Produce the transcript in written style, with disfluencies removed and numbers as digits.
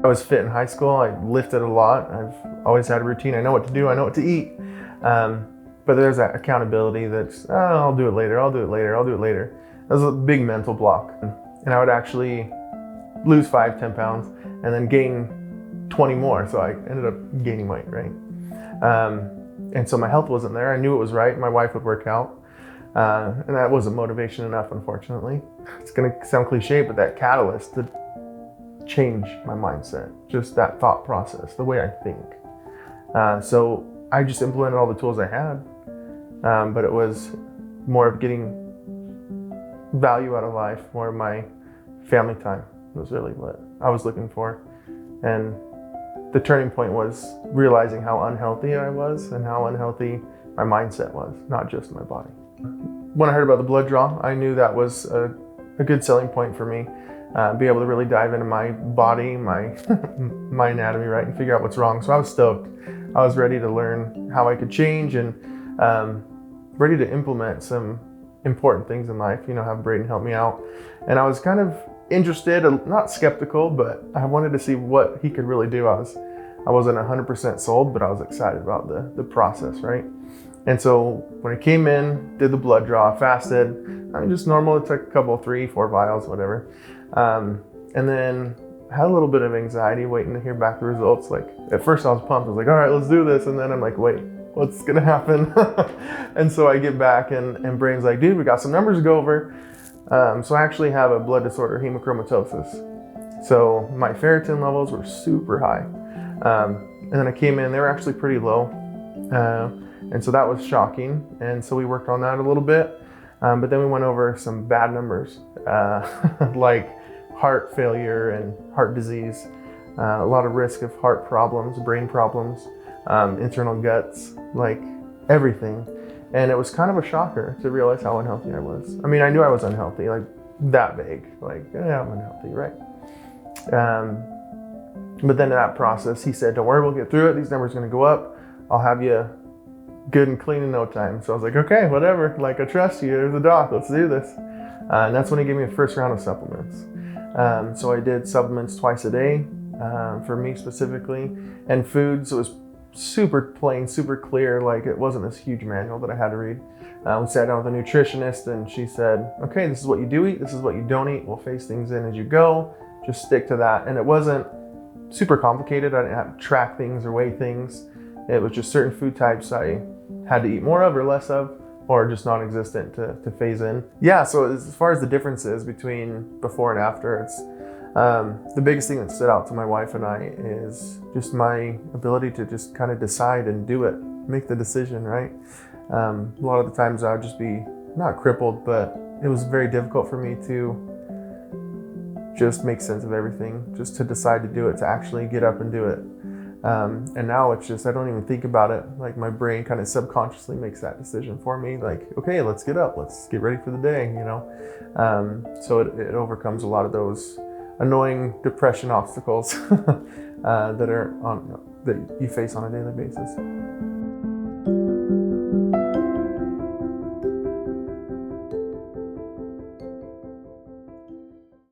I was fit in high school. I lifted a lot. I've always had a routine. I know what to do. I know what to eat. But there's that accountability that's, oh, I'll do it later. I'll do it later. I'll do it later. That was a big mental block. And I would actually lose 5-10 pounds and then gain 20 more. So I ended up gaining weight, right? And so my health wasn't there. I knew it was right. My wife would work out. And that wasn't motivation enough, unfortunately. It's going to sound cliche, but that catalyst to change my mindset, just that thought process, the way I think. So I just implemented all the tools I had, but it was more of getting value out of life, more of my family time was really what I was looking for. And the turning point was realizing how unhealthy I was and how unhealthy my mindset was, not just my body. When I heard about the blood draw, I knew that was a good selling point for me. Be able to really dive into my body, my my anatomy, right, and figure out what's wrong. So I was stoked. I was ready to learn how I could change and ready to implement some important things in life, have Braden help me out. And I was kind of interested, not skeptical, but I wanted to see what he could really do. I wasn't 100% sold, but I was excited about the process, right? And so when I came in, did the blood draw, fasted, I mean, just normal, it took a couple, 3-4 vials, whatever. And then had a little bit of anxiety waiting to hear back the results. Like at first I was pumped, I was like, all right, let's do this. And then I'm like, wait, what's gonna happen? And so I get back and Brain's like, dude, we got some numbers to go over. So I actually have a blood disorder, hemochromatosis. So my ferritin levels were super high. And then I came in, they were actually pretty low. And so that was shocking. And so we worked on that a little bit. But then we went over some bad numbers, like heart failure and heart disease, a lot of risk of heart problems, brain problems, internal guts, like everything. And it was kind of a shocker to realize how unhealthy I was. I mean, I knew I was unhealthy, like that vague, like, yeah, I'm unhealthy, right? But then in that process, he said, don't worry, we'll get through it. These numbers are gonna go up. I'll have you good and clean in no time. So I was like, okay, whatever. Like, I trust you. You're the doc. Let's do this. And that's when he gave me a first round of supplements. So I did supplements twice a day for me specifically, and foods. It was super plain, super clear. Like, it wasn't this huge manual that I had to read. We sat down with a nutritionist and she said, okay, this is what you do eat. This is what you don't eat. We'll phase things in as you go. Just stick to that. And it wasn't super complicated. I didn't have to track things or weigh things. It was just certain food types I had to eat more of or less of, or just non-existent to phase in. Yeah, so as far as the differences between before and after, it's the biggest thing that stood out to my wife and I is just my ability to just kind of decide and do it, make the decision, right? A lot of the times I would just be not crippled, but it was very difficult for me to just make sense of everything, just to decide to do it, to actually get up and do it. And now it's just, I don't even think about it. Like, my brain kind of subconsciously makes that decision for me. Like, okay, let's get up, let's get ready for the day, So it overcomes a lot of those annoying depression obstacles that you face on a daily basis.